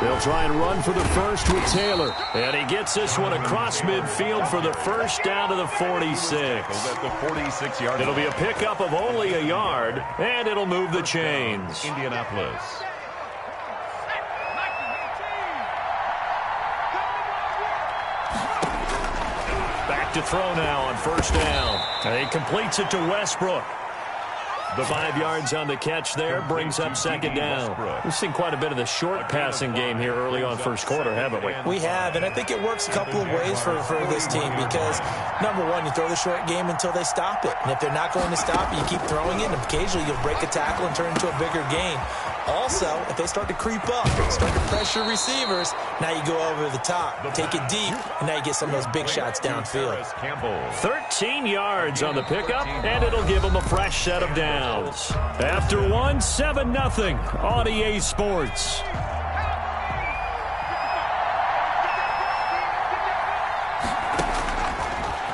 They'll try and run for the first with Taylor. And he gets this one across midfield for the first down to the 46. At the 46-yard It'll be a pickup of only a yard, and it'll move the chains. Indianapolis. Back to throw now on first down. And he completes it to Westbrook. The 5 yards on the catch there brings up second down. We've seen quite a bit of the short passing game here early on first quarter, haven't we? We have, and I think it works a couple of ways for this team because, number one, you throw the short game until they stop it. And if they're not going to stop it, you keep throwing it, and occasionally you'll break a tackle and turn into a bigger gain. Also, if they start to creep up, start to pressure receivers, now you go over the top, take it deep, and now you get some of those big shots downfield. 13 yards on the pickup, and it'll give them a fresh set of downs. After one, 7-0 on EA Sports.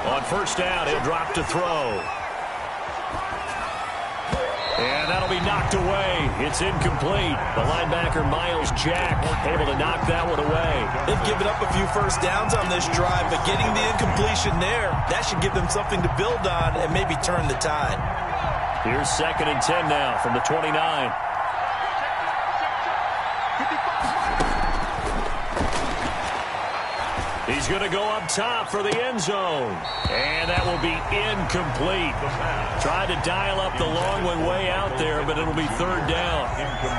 On first down, he'll drop to throw. And that'll be knocked away. It's incomplete. The linebacker, Miles Jack, able to knock that one away. They've given up a few first downs on this drive, but getting the incompletion there, that should give them something to build on and maybe turn the tide. Here's 2nd and 10 now from the 29. He's going to go up top for the end zone. And that will be incomplete. Tried to dial up the long one way out there, but it'll be third down.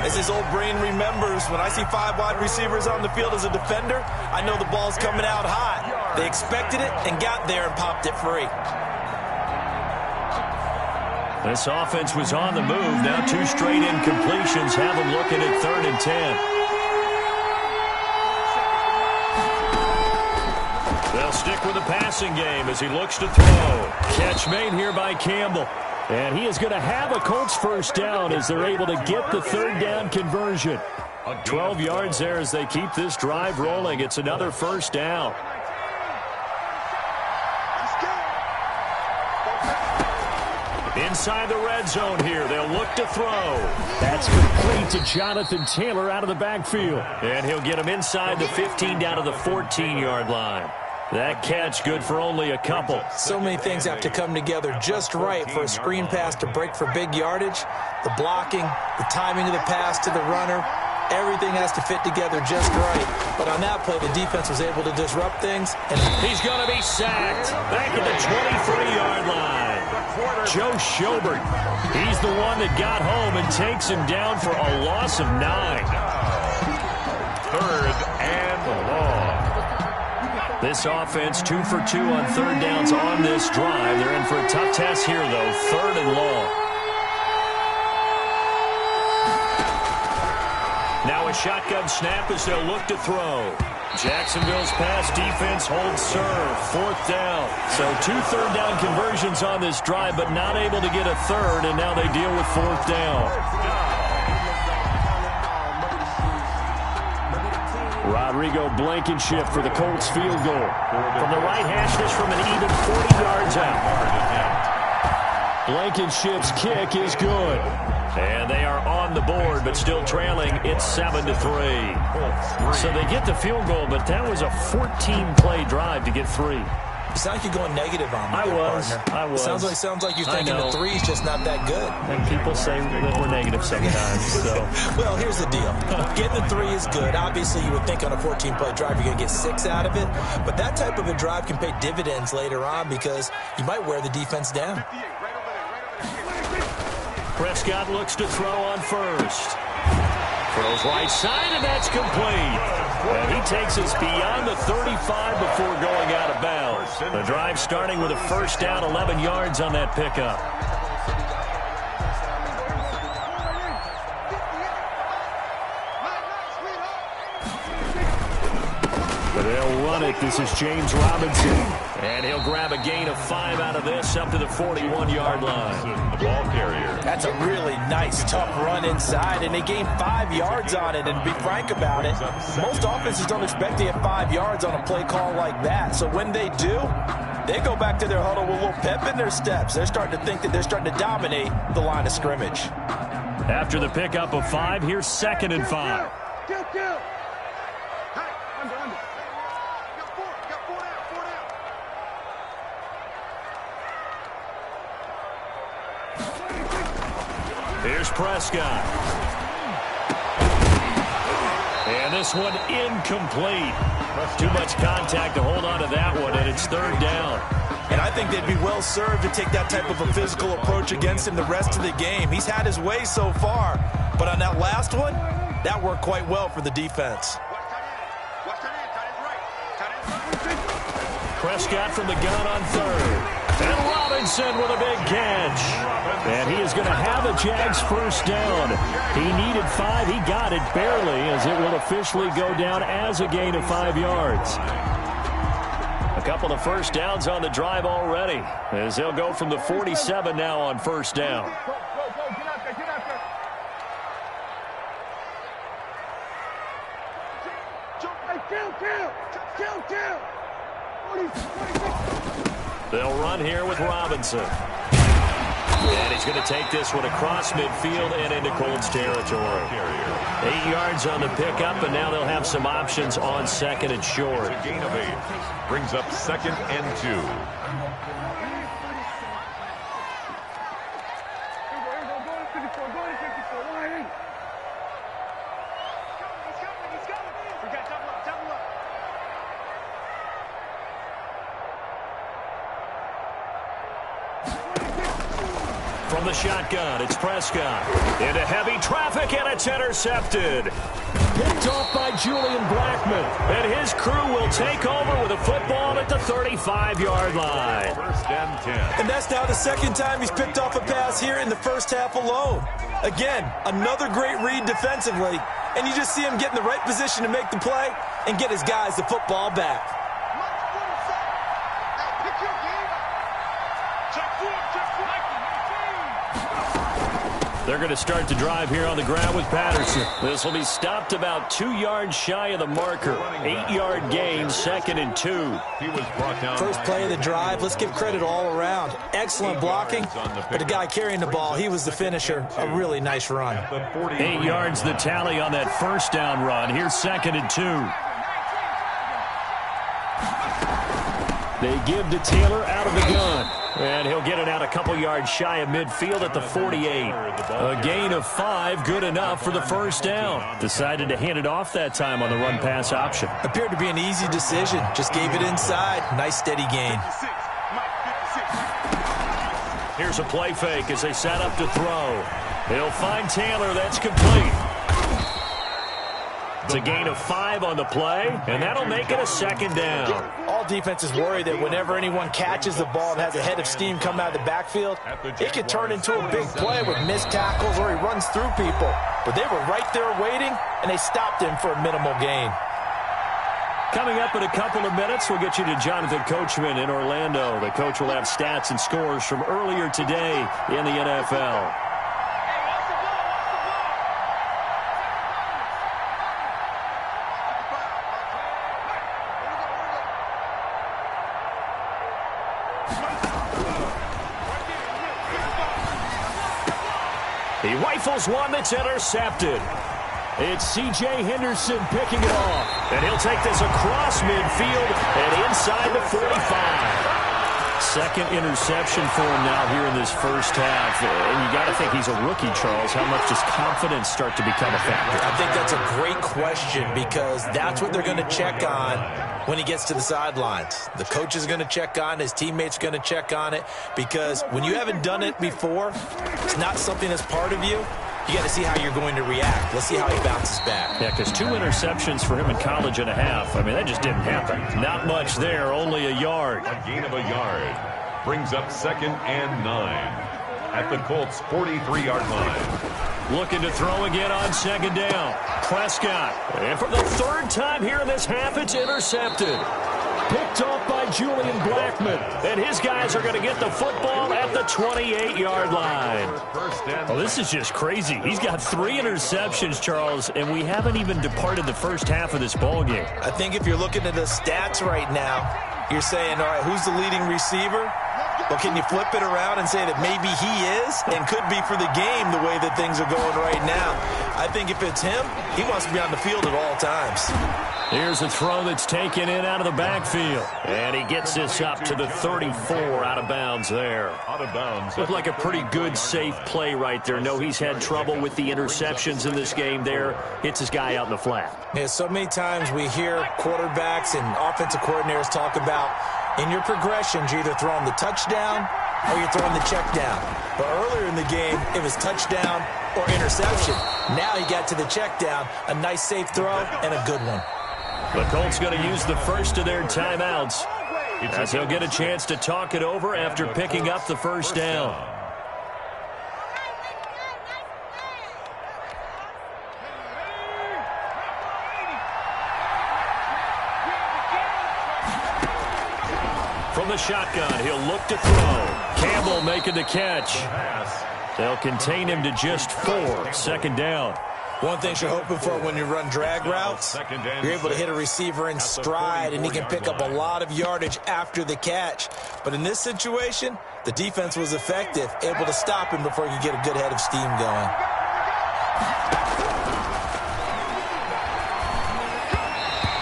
As his old brain remembers, when I see 5 wide receivers on the field as a defender, I know the ball's coming out hot. They expected it and got there and popped it free. This offense was on the move. Now 2 straight incompletions have them looking at 3rd and 10. They'll stick with the passing game as he looks to throw. Catch made here by Campbell. And he is going to have a Colts first down as they're able to get the 3rd down conversion. 12 yards there as they keep this drive rolling. It's another first down. Inside the red zone here. They'll look to throw. That's complete to Jonathan Taylor out of the backfield. And he'll get him inside the 15 down to the 14-yard line. That catch good for only a couple. So many things have to come together just right for a screen pass to break for big yardage. The blocking, the timing of the pass to the runner, everything has to fit together just right. But on that play, the defense was able to disrupt things. And he's going to be sacked back at the 23-yard line. Joe Schobert, he's the one that got home and takes him down for a loss of 9. 3rd and long. This offense 2 for 2 on 3rd downs on this drive. They're in for a tough test here, though. 3rd and long. Now a shotgun snap as they'll look to throw. Jacksonville's pass defense holds serve. 4th down. So 2 third down conversions on this drive, but not able to get a third, and now they deal with 4th down. Rodrigo Blankenship for the Colts field goal. From the right hash, this from an even 40 yards out. Blankenship's kick is good. And they are on the board, but still trailing. It's 7-3. So they get the field goal, but that was a 14-play drive to get 3. It sounds like you're going negative on me, partner. I was. It sounds like you're thinking the 3's just not that good. And people say that we're negative sometimes. So. Well, here's the deal. Getting the 3 is good. Obviously, you would think on a 14-play drive you're going to get 6 out of it. But that type of a drive can pay dividends later on because you might wear the defense down. Prescott looks to throw on first. Throws right side, and that's complete. And he takes us beyond the 35 before going out of bounds. The drive starting with a first down, 11 yards on that pickup. They'll run it. This is James Robinson. And he'll grab a gain of 5 out of this up to the 41-yard line. The ball carrier. That's a really nice, tough run inside, and they gained 5 yards on it. And to be frank about it, most offenses don't expect to get 5 yards on a play call like that. So when they do, they go back to their huddle with a little pep in their steps. They're starting to think that they're starting to dominate the line of scrimmage. After the pickup of 5, here's 2nd and 5. Here's Prescott. And this one incomplete. Too much contact to hold on to that one, and it's third down. And I think they'd be well served to take that type of a physical approach against him the rest of the game. He's had his way so far, but on that last one, that worked quite well for the defense. Prescott from the gun on third. And Robinson with a big catch. And he is going to have a Jags first down. He needed 5. He got it barely, as it will officially go down as a gain of 5 yards. A couple of first downs on the drive already, as they'll go from the 47 now on first down. They'll run here with Robinson. And he's going to take this one across midfield and into Colts territory. 8 yards on the pickup, and now they'll have some options on second and short. A gain of 8. Brings up second and 2. From the shotgun, it's Prescott. Into heavy traffic, and it's intercepted. Picked off by Julian Blackmon. And his crew will take over with a football at the 35-yard line. First and 10. And that's now the second time he's picked off a pass here in the first half alone. Again, another great read defensively. And you just see him get in the right position to make the play and get his guys the football back. They're going to start the drive here on the ground with Patterson. This will be stopped about 2 yards shy of the marker. 8-yard gain, second and 2. He was brought down. First play of the drive, let's give credit all around. Excellent blocking, but the guy carrying the ball, he was the finisher. A really nice run. 8 yards the tally on that first down run. Here's second and 2. They give to Taylor out of the gun. And he'll get it out a couple yards shy of midfield at the 48. A gain of 5, good enough for the first down. Decided to hand it off that time on the run-pass option. Appeared to be an easy decision. Just gave it inside. Nice steady gain. Here's a play fake as they set up to throw. He'll find Taylor. That's complete. It's a gain of 5 on the play, and that'll make it a second down. All defenses worry that whenever anyone catches the ball and has a head of steam come out of the backfield, it could turn into a big play with missed tackles or he runs through people. But they were right there waiting, and they stopped him for a minimal gain. Coming up in a couple of minutes, we'll get you to Jonathan Coachman in Orlando. The coach will have stats and scores from earlier today in the NFL. He rifles one that's intercepted. It's C.J. Henderson picking it off. And he'll take this across midfield and inside the 45. Second interception for him now here in this first half. And you got to think he's a rookie, Charles. How much does confidence start to become a factor? I think that's a great question because that's what they're going to check on when he gets to the sidelines. The coach is going to check on it. His teammates are going to check on it because when you haven't done it before, it's not something that's part of you. You got to see how you're going to react. Let's see how he bounces back. Yeah, because 2 interceptions for him in college and a half. I mean, that just didn't happen. Not much there, only a yard. A gain of a yard. Brings up second and 9 at the Colts' 43-yard line. Looking to throw again on second down. Prescott. And for the third time here in this half, it's intercepted. Picked off by Julian Blackmon. And his guys are going to get the football at the 28-yard line. Oh, this is just crazy. He's got 3 interceptions, Charles, and we haven't even departed the first half of this ballgame. I think if you're looking at the stats right now, you're saying, all right, who's the leading receiver? Well, can you flip it around and say that maybe he is and could be for the game the way that things are going right now? I think if it's him, he wants to be on the field at all times. Here's a throw that's taken in out of the backfield. And he gets this up to the 34, out of bounds there. Out of bounds. Looked like a pretty good, safe play right there. No, he's had trouble with the interceptions in this game there. Hits his guy out in the flat. Yeah, so many times we hear quarterbacks and offensive coordinators talk about in your progressions, you're either throwing the touchdown or you're throwing the check down. But earlier in the game, it was touchdown or interception. Now he got to the check down, a nice safe throw and a good one. The Colts going to use the first of their timeouts as he'll get a chance to talk it over after picking up the first down. From the shotgun, he'll look to throw. Campbell making the catch. They'll contain him to just 4. Second down. One thing you're hoping for when you run drag routes, you're able to hit a receiver in stride, and he can pick up a lot of yardage after the catch. But in this situation, the defense was effective, able to stop him before he could get a good head of steam going.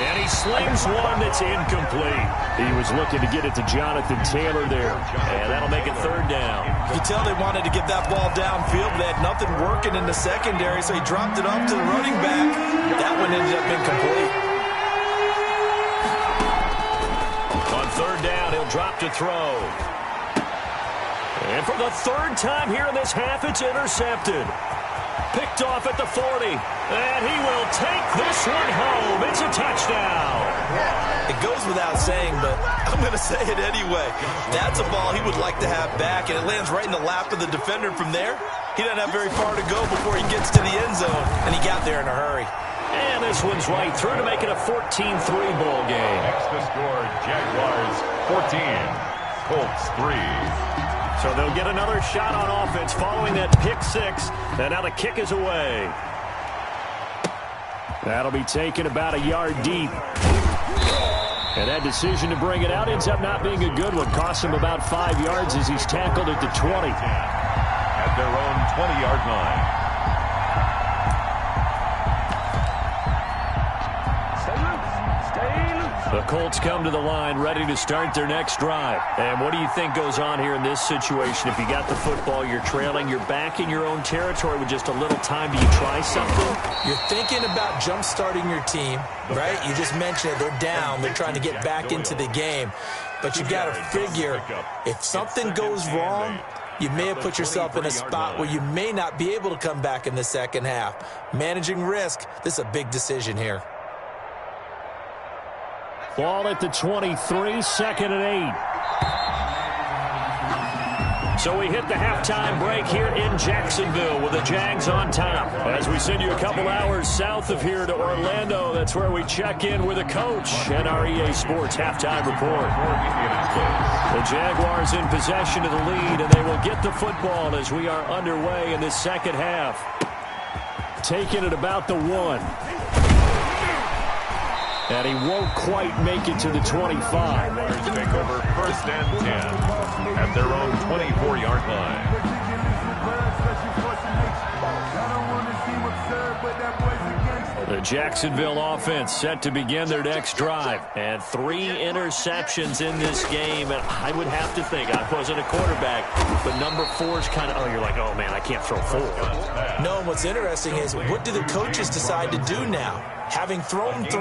And he slings one that's incomplete. He was looking to get it to Jonathan Taylor there. And that'll make it third down. You can tell they wanted to get that ball downfield, but they had nothing working in the secondary, so he dropped it off to the running back. That one ended up incomplete. On third down, he'll drop to throw. And for the third time here in this half, it's intercepted. Picked off at the 40. And he will take this one home. It's a touchdown. It goes without saying, but I'm going to say it anyway. That's a ball he would like to have back, and it lands right in the lap of the defender from there. He doesn't have very far to go before he gets to the end zone, and he got there in a hurry. And this one's right through to make it a 14-3 ball game. Next to score, Jaguars 14, Colts 3. So they'll get another shot on offense following that pick 6. And now the kick is away. That'll be taken about a yard deep. And that decision to bring it out ends up not being a good one. Costs him about 5 yards as he's tackled at the 20. At their own 20-yard line. The Colts come to the line ready to start their next drive. And what do you think goes on here in this situation? If you got the football, you're trailing, you're back in your own territory with just a little time. Do you try something? You're thinking about jump-starting your team, right? You just mentioned it. They're down. They're trying to get back into the game. But you got to figure, if something goes wrong, you may have put yourself in a spot where you may not be able to come back in the second half. Managing risk, this is a big decision here. Ball at the 23, second and 8. So we hit the halftime break here in Jacksonville with the Jags on top. As we send you a couple hours south of here to Orlando, that's where we check in with a coach and our EA Sports halftime report. The Jaguars in possession of the lead, and they will get the football as we are underway in this second half. Taking it about the 1. And he won't quite make it to the 25. Jaguars take over first and 10 at their own 24-yard line. The Jacksonville offense set to begin their next drive. And 3 interceptions in this game. And I would have to think, I wasn't a quarterback, but number 4 is kind of, you're like, oh, man, I can't throw 4. No, and what's interesting is, what do the coaches decide to do now? Having thrown 3,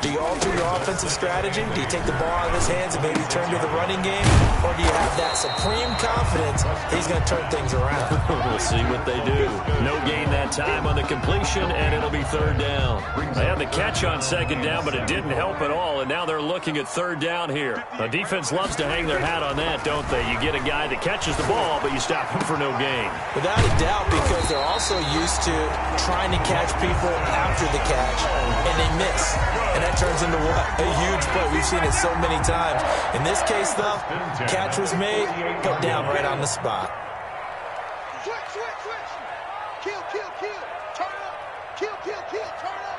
do you alter your offensive strategy? Do you take the ball out of his hands and maybe turn to the running game? Or do you have that supreme confidence that he's going to turn things around? We'll see what they do. No gain that time on the completion, and it'll be third down. They had the catch on second down, but it didn't help at all, and now they're looking at third down here. The defense loves to hang their hat on that, don't they? You get a guy that catches the ball, but you stop him for no gain. Without a doubt, because they're also used to trying to catch people after the catch, and they miss. And that turns into what? A huge play. We've seen it so many times. In this case, though, catch was made, put down right on the spot. Switch, switch, switch. Kill, kill, kill. Turn up. Kill, kill, kill. Turn up.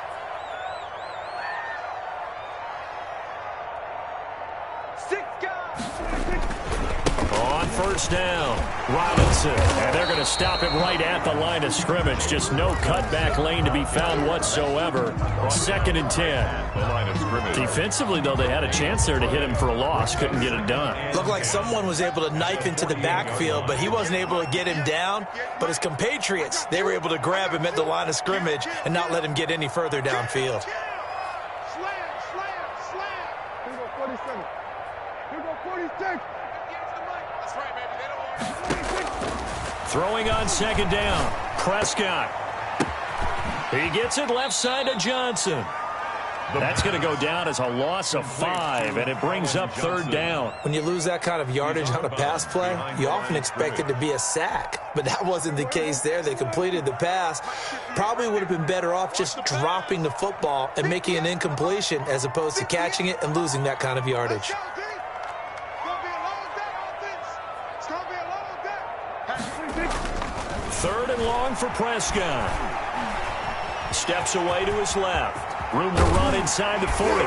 first down. Robinson. And they're going to stop him right at the line of scrimmage. Just no cutback lane to be found whatsoever. 2nd and 10. The line of scrimmage. Defensively, though, they had a chance there to hit him for a loss. Couldn't get it done. Looked like someone was able to knife into the backfield, but he wasn't able to get him down. But his compatriots, they were able to grab him at the line of scrimmage and not let him get any further downfield. Throwing on 2nd down. Prescott. He gets it left side to Johnson. That's going to go down as a loss of 5, and it brings up 3rd down. When you lose that kind of yardage on a pass play, you often expect it to be a sack. But that wasn't the case there. They completed the pass. Probably would have been better off just dropping the football and making an incompletion as opposed to catching it and losing that kind of yardage. 3rd and long for Prescott. Steps away to his left. Room to run inside the 40.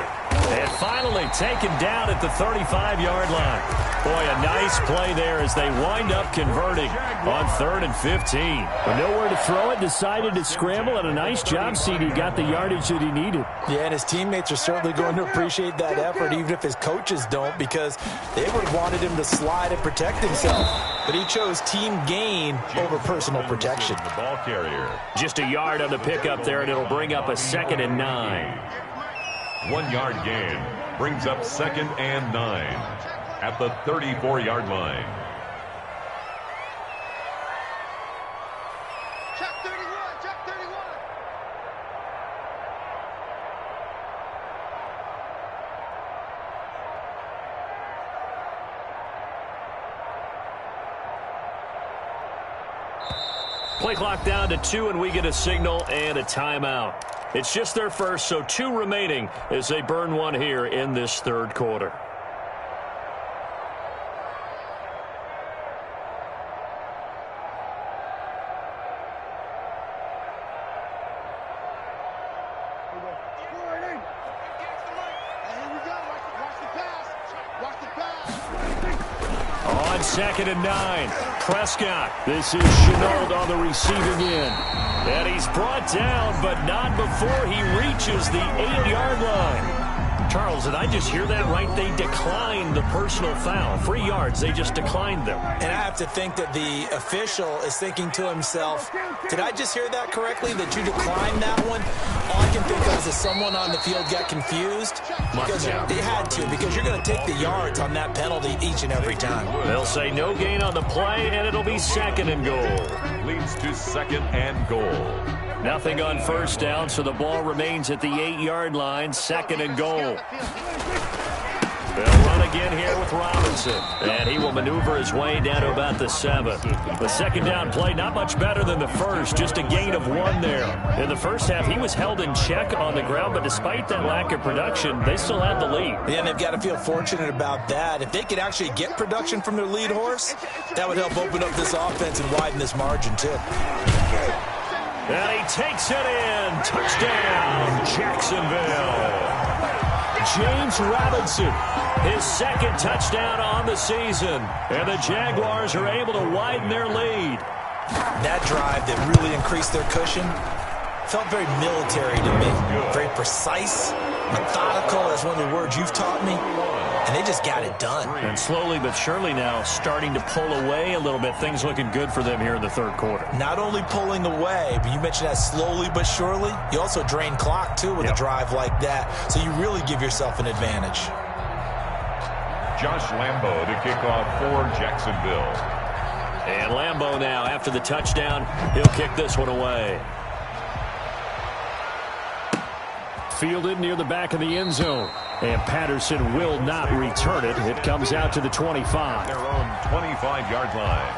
And finally taken down at the 35-yard line. Boy, a nice play there as they wind up converting on 3rd and 15. With nowhere to throw it, decided to scramble, and a nice job, CD. Got the yardage that he needed. Yeah, and his teammates are certainly going to appreciate that effort, even if his coaches don't, because they would have wanted him to slide and protect himself. But he chose team gain over personal protection. The ball carrier. Just a yard on the pickup there, and it'll bring up a 2nd and 9. 1 yard gain brings up 2nd and 9 at the 34-yard line. Check 31, check 31. Play clock down to 2, and we get a signal and a timeout. It's just their first, so 2 remaining as they burn 1 here in this 3rd quarter. On 2nd and 9, Prescott. This is Chenault on the receiving end. And he's brought down, but not before he reaches the 8-yard line. Charles, did I just hear that right? They declined the personal foul. 3 yards, they just declined them. And I have to think that the official is thinking to himself, did I just hear that correctly, that you declined that one? All I can think of is that someone on the field got confused. Because they had to, because you're going to take the yards on that penalty each and every time. They'll say no gain on the play, and it'll be 2nd and goal. Leads to 2nd and goal. Nothing on 1st down, so the ball remains at the 8-yard line, 2nd and goal. They'll run again here with Robinson, and he will maneuver his way down to about the 7. The 2nd down play, not much better than the first, just a gain of 1 there. In the first half, he was held in check on the ground, but despite that lack of production, they still had the lead. Yeah, and they've got to feel fortunate about that. If they could actually get production from their lead horse, that would help open up this offense and widen this margin, too. And he takes it in. Touchdown, Jacksonville. James Robinson, his 2nd touchdown on the season. And the Jaguars are able to widen their lead. That drive that really increased their cushion felt very military to me. Very precise, methodical. That's one of the words you've taught me. And they just got it done. And slowly but surely now starting to pull away a little bit. Things looking good for them here in the 3rd quarter. Not only pulling away, but you mentioned that slowly but surely. You also drain clock, too, with a drive like that. So you really give yourself an advantage. Josh Lambo to kick off for Jacksonville. And Lambo now, after the touchdown, he'll kick this one away. Fielded near the back of the end zone. And Patterson will not return it. It comes out to the 25. Their own 25-yard line.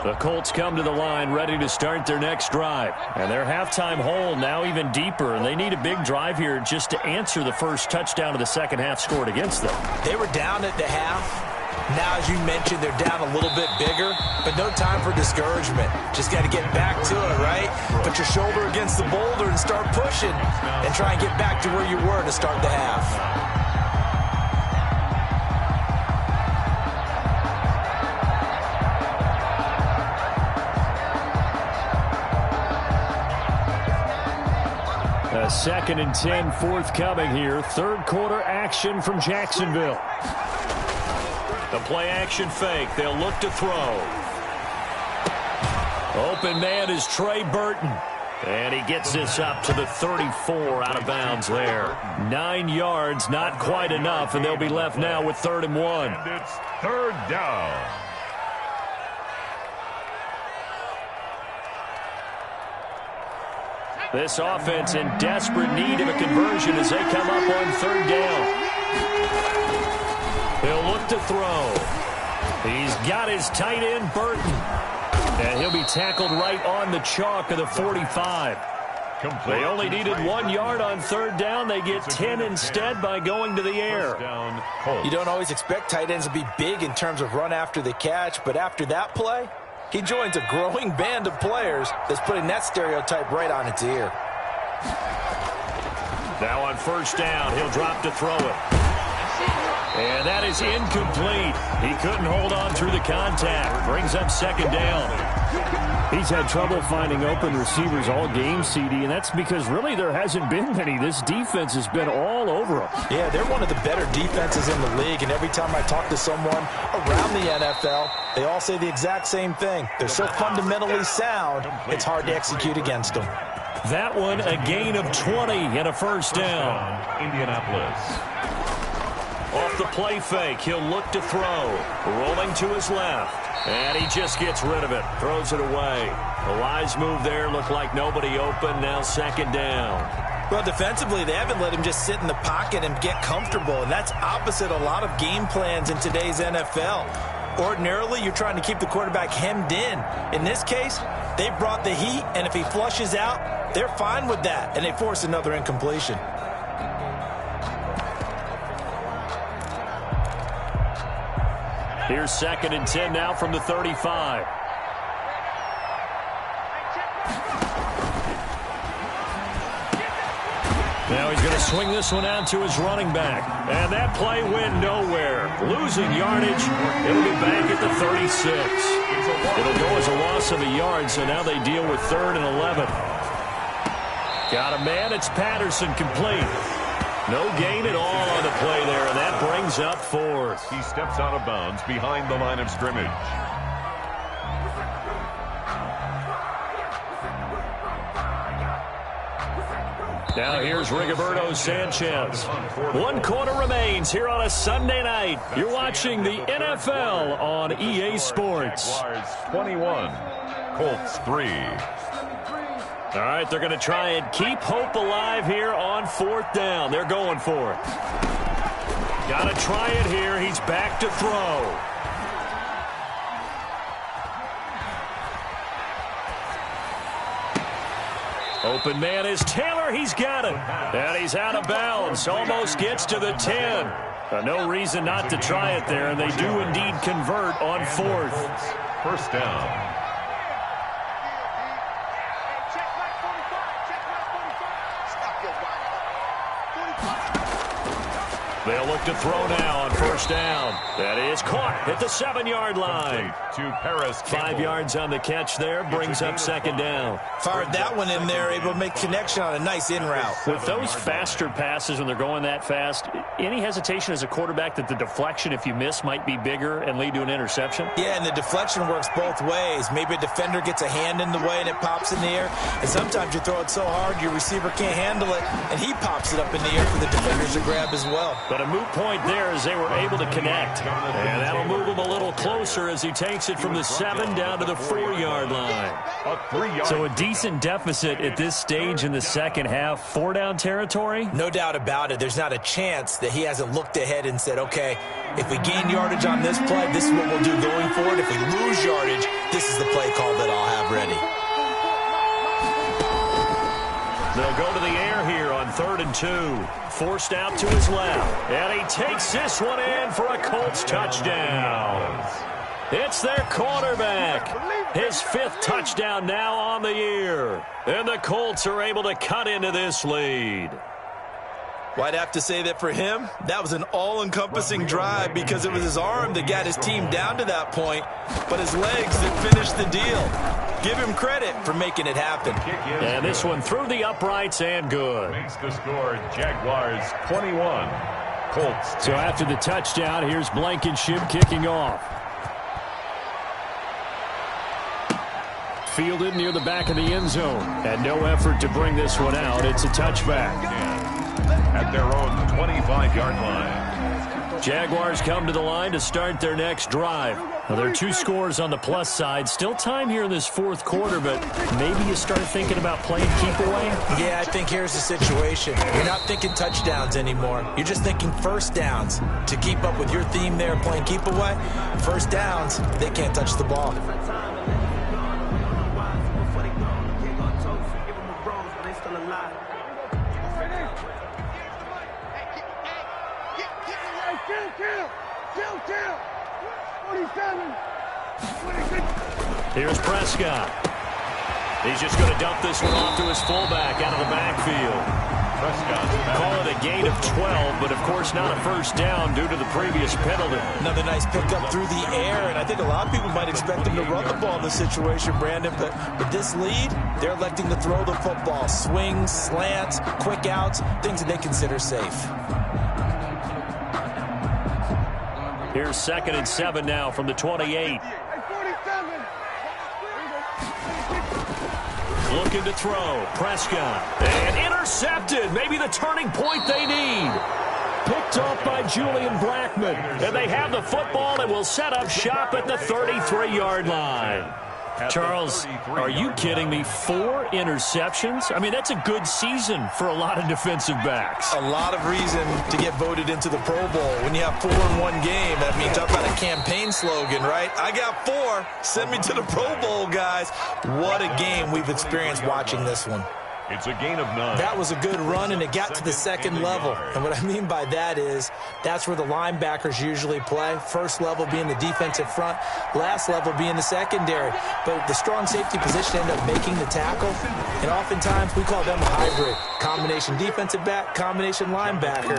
The Colts come to the line ready to start their next drive. And their halftime hole now even deeper. And they need a big drive here just to answer the first touchdown of the second half scored against them. They were down at the half. Now, as you mentioned, they're down a little bit bigger, but no time for discouragement. Just got to get back to it, right? Put your shoulder against the boulder and start pushing and try and get back to where you were to start the half. A 2nd and 10 forthcoming here. Third quarter action from Jacksonville. The play action fake. They'll look to throw. Open man is Trey Burton. And he gets this up to the 34 out of bounds there. 9 yards, not quite enough, and they'll be left now with 3rd and 1. And it's 3rd down. This offense in desperate need of a conversion as they come up on 3rd down. He'll look to throw. He's got his tight end, Burton. And he'll be tackled right on the chalk of the 45. They only needed 1 yard on 3rd down. They get 10 instead by going to the air. You don't always expect tight ends to be big in terms of run after the catch, but after that play, he joins a growing band of players that's putting that stereotype right on its ear. Now on 1st down, he'll drop to throw it. And that is incomplete. He couldn't hold on through the contact. Brings up 2nd down. He's had trouble finding open receivers all game, CD, and that's because really there hasn't been many. This defense has been all over them. Yeah, they're one of the better defenses in the league, and every time I talk to someone around the NFL, they all say the exact same thing. They're so fundamentally sound, it's hard to execute against them. That one, a gain of 20 and a 1st down. Indianapolis. Off the play fake, he'll look to throw. Rolling to his left. And he just gets rid of it. Throws it away. A wise move there. Looked like nobody open. Now 2nd down. Well, defensively, they haven't let him just sit in the pocket and get comfortable. And that's opposite a lot of game plans in today's NFL. Ordinarily, you're trying to keep the quarterback hemmed in. In this case, they brought the heat. And if he flushes out, they're fine with that. And they force another incompletion. Here's 2nd and 10 now from the 35. Now he's going to swing this one out to his running back. And that play went nowhere. Losing yardage. It'll be back at the 36. It'll go as a loss of a yard, so now they deal with 3rd and 11. Got a man. It's Patterson, complete. No gain at all on the play there, and that brings up 4th. He steps out of bounds behind the line of scrimmage. Now here's Rigoberto Sanchez. 1 quarter remains here on a Sunday night. You're watching the NFL on EA Sports. 21, Colts 3. All right, they're going to try and keep hope alive here on 4th down. They're going for it. Got to try it here. He's back to throw. Open man is Taylor. He's got it. And he's out of bounds. Almost gets to the 10. No reason not to try it there, and they do indeed convert on 4th. 1st down. They'll look to throw now on 1st down. That is caught at the 7-yard line. To Paris. 5 yards on the catch there. Brings up 2nd down. Fired that one in there, able to make connection on a nice in route. With those faster passes when they're going that fast, any hesitation as a quarterback that the deflection, if you miss, might be bigger and lead to an interception? Yeah, and the deflection works both ways. Maybe a defender gets a hand in the way and it pops in the air. And sometimes you throw it so hard your receiver can't handle it, and he pops it up in the air for the defenders to grab as well. But a moot point there as they were able to connect. And that'll move him a little closer as he takes it from the 7 down to the 4-yard line. So a decent deficit at this stage in the second half. 4-down territory? No doubt about it. There's not a chance that he hasn't looked ahead and said, okay, if we gain yardage on this play, this is what we'll do going forward. If we lose yardage, this is the play call that I'll have ready. They'll go to the air here on on 3rd and 2. Forced out to his left. And he takes this one in for a Colts touchdown. It's their quarterback. His 5th touchdown now on the year. And the Colts are able to cut into this lead. Well, I'd have to say that for him, that was an all-encompassing drive because it was his arm that got his team down to that point, but his legs that finished the deal. Give him credit for making it happen. And this one through the uprights and good. Makes the score Jaguars 21, Colts 10. So after the touchdown, here's Blankenship kicking off. Fielded near the back of the end zone. And no effort to bring this one out. It's a touchback. At their own 25-yard line. Jaguars come to the line to start their next drive. Now, there are 2 scores on the plus side. Still time here in this 4th quarter, but maybe you start thinking about playing keep away? Yeah, I think here's the situation. You're not thinking touchdowns anymore. You're just thinking first downs. To keep up with your theme there, playing keep away, first downs, they can't touch the ball. Here's Prescott. He's just going to dump this one off to his fullback out of the backfield. Prescott. Call it a gain of 12, but of course not a first down due to the previous penalty. Another nice pickup through the air, and I think a lot of people might expect him to run the ball in this situation, Brandon, but with this lead, they're electing to throw the football. Swings, slants, quick outs, things that they consider safe. Here's 2nd and 7 now from the 28. Looking to throw. Prescott. And intercepted. Maybe the turning point they need. Picked off by Julian Blackmon. And they have the football and will set up shop at the 33-yard line. Charles, are you kidding me? 4 interceptions? I mean, that's a good season for a lot of defensive backs. A lot of reason to get voted into the Pro Bowl. When you have 4 in one game, that means talk about a campaign slogan, right? I got 4. Send me to the Pro Bowl, guys. What a game we've experienced watching this one. It's a gain of 9. That was a good run, and it got to the second level. And what I mean by that is that's where the linebackers usually play. First level being the defensive front, last level being the secondary. But the strong safety position ended up making the tackle, and oftentimes we call them a hybrid. Combination defensive back, combination linebacker.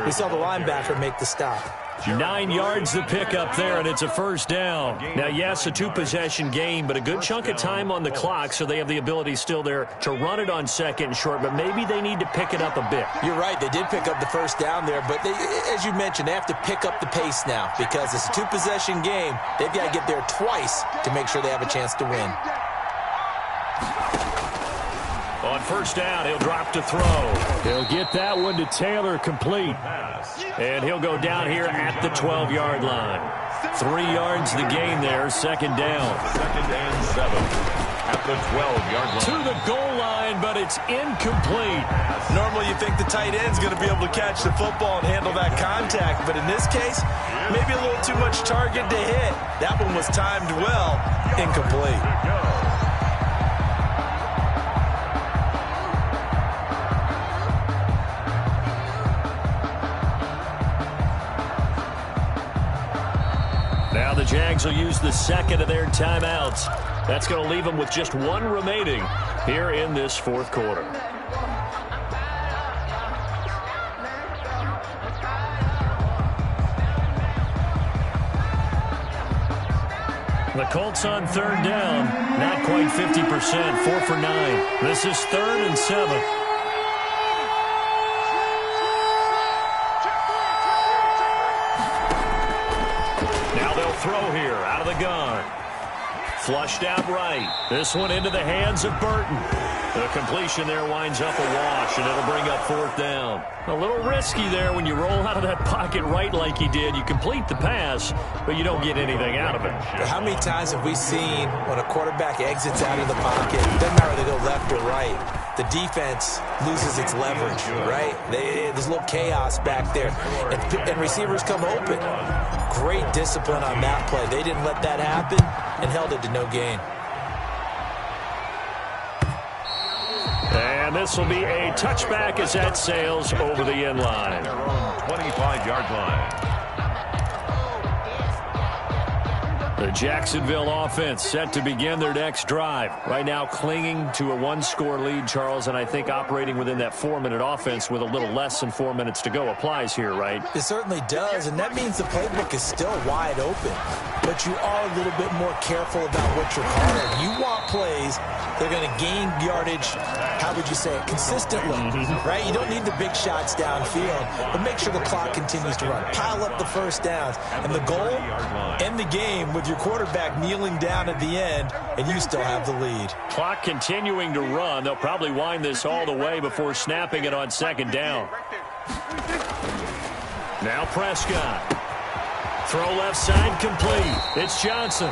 We saw the linebacker make the stop. 9 yards the pickup there, and it's a first down. Now, yes, a 2-possession game, but a good chunk of time on the clock, so they have the ability still there to run it on 2nd and short, but maybe they need to pick it up a bit. You're right. They did pick up the first down there, but as you mentioned, they have to pick up the pace now because it's a 2-possession game. They've got to get there twice to make sure they have a chance to win. On first down, he'll drop to throw. He'll get that one to Taylor complete. And he'll go down here at the 12-yard line. 3 yards the gain there, 2nd down. 2nd and 7 at the 12-yard line. To the goal line, but it's incomplete. Normally you think the tight end's going to be able to catch the football and handle that contact, but in this case, maybe a little too much target to hit. That one was timed well, incomplete. Now the Jags will use the 2nd of their timeouts. That's going to leave them with just 1 remaining here in this 4th quarter. The Colts on 3rd down. Not quite 50%, 4 for 9. This is 3rd and 7. Throw here out of the gun. Flushed out right. This one into the hands of Burton. The completion there winds up a wash, and it'll bring up 4th down. A little risky there when you roll out of that pocket right like he did. You complete the pass, but you don't get anything out of it. But how many times have we seen when a quarterback exits out of the pocket, doesn't matter whether they go left or right, the defense loses its leverage, right? There's a little chaos back there, and receivers come open. Great discipline on that play. They didn't let that happen and held it to no gain. And And this will be a touchback as that sails over the end line. Their own 25-yard line. The Jacksonville offense set to begin their next drive. Right now clinging to a one-score lead, Charles, and I think operating within that 4-minute offense with a little less than 4 minutes to go applies here, right? It certainly does, and that means the playbook is still wide open. But you are a little bit more careful about what you're calling. You want plays that are going to gain yardage, how would you say it, consistently, right? You don't need the big shots downfield, but make sure the clock continues to run. Pile up the first downs. And the goal, end the game with your quarterback kneeling down at the end, and you still have the lead. Clock continuing to run. They'll probably wind this all the way before snapping it on second down. Now Prescott. Throw left side complete. It's Johnson.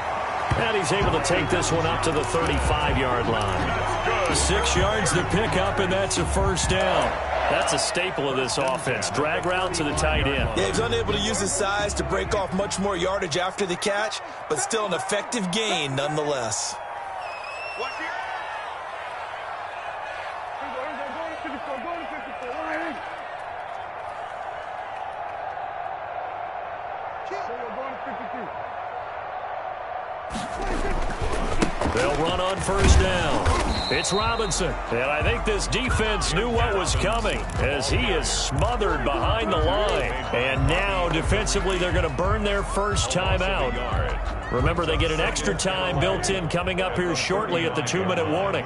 And he's able to take this one up to the 35-yard line. 6 yards to pick up, and that's a first down. That's a staple of this offense. Drag route to the tight end. Yeah, he's unable to use his size to break off much more yardage after the catch, but still an effective gain nonetheless. They'll run on first down. It's Robinson. And I think this defense knew what was coming as he is smothered behind the line. And now defensively they're going to burn their first time out. Remember, they get an extra time built in coming up here shortly at the 2-minute warning.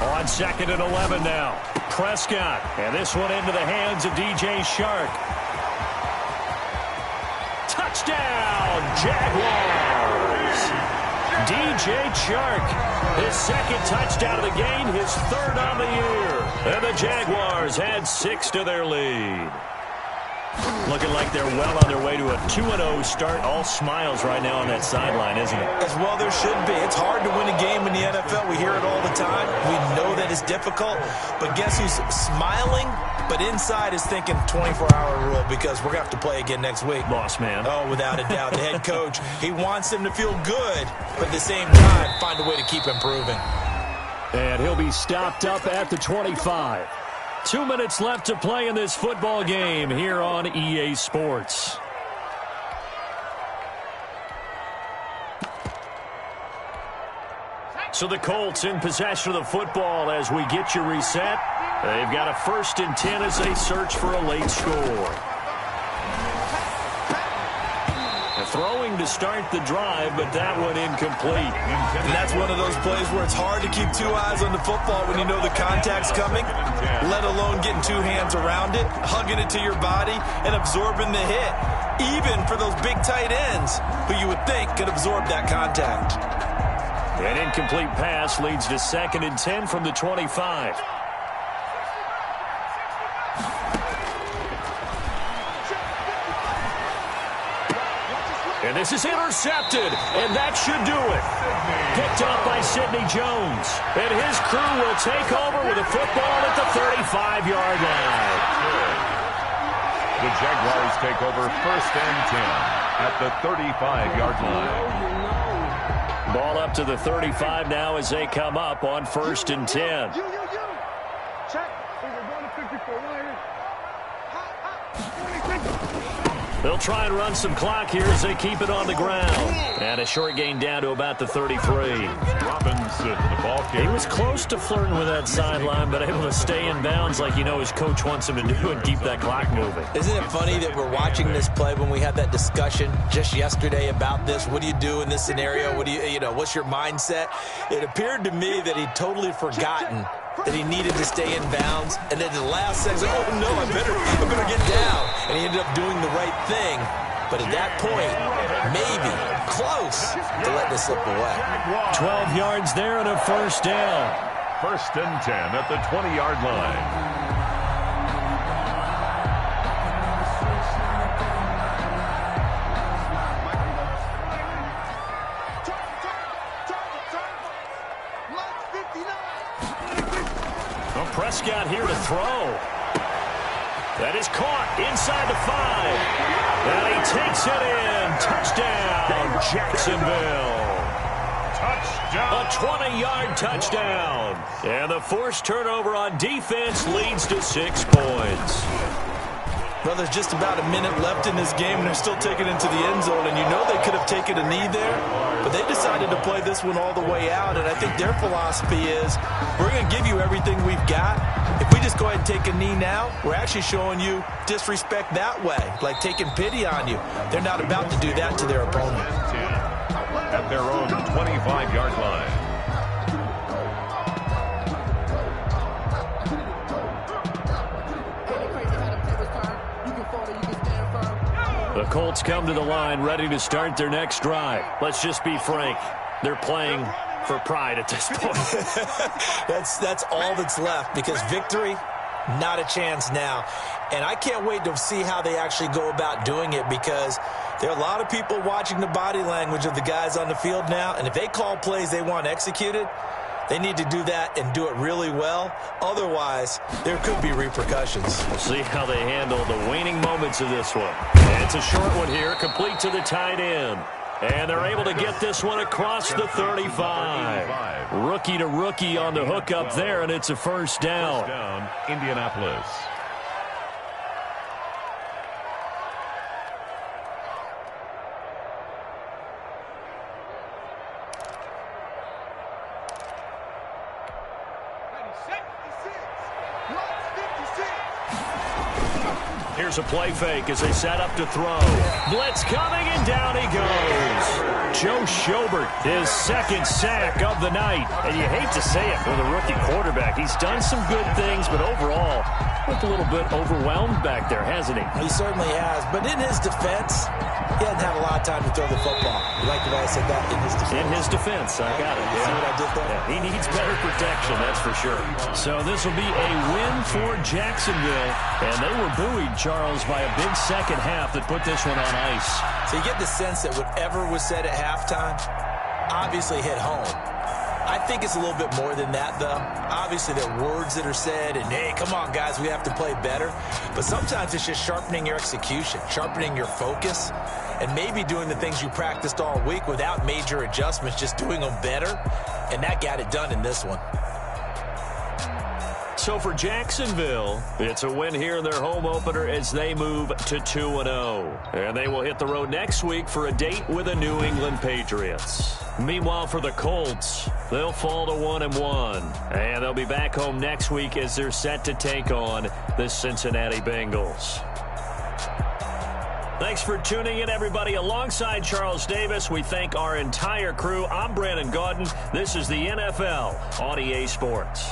On 2nd and 11 now. Prescott. And this one into the hands of DJ Shark. Touchdown, Jaguars! DJ Chark, his second touchdown of the game, his third on the year. And the Jaguars had 6 to their lead. Looking like they're well on their way to a 2-0 start. All smiles right now on that sideline, isn't it? As well there should be. It's hard to win a game in the NFL. We hear it all the time. We know that it's difficult. But guess who's smiling, but inside is thinking 24-hour rule because we're going to have to play again next week. Boss man. Oh, without a doubt. The head coach, he wants them to feel good, but at the same time, find a way to keep improving. And he'll be stopped up at the 25. 2 minutes left to play in this football game here on EA Sports. So the Colts in possession of the football as we get you reset. They've got a 1st and 10 as they search for a late score. Throwing to start the drive, but that one incomplete. And that's one of those plays where it's hard to keep 2 eyes on the football when you know the contact's coming, let alone getting 2 hands around it, hugging it to your body, and absorbing the hit, even for those big tight ends who you would think could absorb that contact. An incomplete pass leads to 2nd and 10 from the 25. And this is intercepted, and that should do it. Picked up by Sidney Jones. And his crew will take over with a football at the 35-yard line. The Jaguars take over 1st and 10 at the 35-yard line. Ball up to the 35 now as they come up on 1st and 10. Check. We're going to 54 right here. They'll try and run some clock here as they keep it on the ground. And a short gain down to about the 33. Robinson, the ball carrier. He was close to flirting with that sideline, but able to stay in bounds like you know his coach wants him to do and keep that clock moving. Isn't it funny that we're watching this play when we had that discussion just yesterday about this? What do you do in this scenario? What do you know, what's your mindset? It appeared to me that he'd totally forgotten that he needed to stay in bounds, and then the last second, oh no, I better get down. And he ended up doing the right thing. But at that point, maybe close to letting it slip away. 12 yards there and a 1st down. 1st and 10 at the 20-yard line. Prescott here to throw. That is caught inside the 5. And he takes it in. Touchdown, Jacksonville. Touchdown. A 20-yard touchdown. And the forced turnover on defense leads to 6 points. Well, there's just about a minute left in this game, and they're still taking it into the end zone. And you know they could have taken a knee there, but they decided to play this one all the way out. And I think their philosophy is, we're going to give you everything we've got. If we just go ahead and take a knee now, we're actually showing you disrespect that way, like taking pity on you. They're not about to do that to their opponent. At their own 25-yard line. The Colts come to the line ready to start their next drive. Let's just be frank. They're playing for pride at this point. That's all that's left, because victory, not a chance now. And I can't wait to see how they actually go about doing it, because there are a lot of people watching the body language of the guys on the field now, and if they call plays they want executed, they need to do that and do it really well. Otherwise, there could be repercussions. We'll see how they handle the waning moments of this one. And it's a short one here, complete to the tight end. And they're able to get this one across the 35. Rookie to rookie on the hook up there, and it's a first down. First down, Indianapolis. Here's a play fake as they set up to throw. Blitz coming, and down he goes. Joe Schobert, his second sack of the night. And you hate to say it for the rookie quarterback. He's done some good things, but overall, looked a little bit overwhelmed back there, hasn't he? He certainly has. But in his defense, he hadn't had a lot of time to throw the football. You like the way I said that? In his defense. In his defense, I got it. See what I did there? Yeah, he needs better protection, that's for sure. So this will be a win for Jacksonville. And they were buoyed, Charles, by a big second half that put this one on ice. So you get the sense that whatever was said at halftime obviously hit home. I think it's a little bit more than that, though. Obviously, there are words that are said, and, hey, come on, guys, we have to play better. But sometimes it's just sharpening your execution, sharpening your focus, and maybe doing the things you practiced all week without major adjustments, just doing them better. And that got it done in this one. So for Jacksonville, it's a win here in their home opener as they move to 2-0. And they will hit the road next week for a date with the New England Patriots. Meanwhile, for the Colts, they'll fall to 1-1. And they'll be back home next week as they're set to take on the Cincinnati Bengals. Thanks for tuning in, everybody. Alongside Charles Davis, we thank our entire crew. I'm Brandon Gaudin. This is the NFL on EA Sports.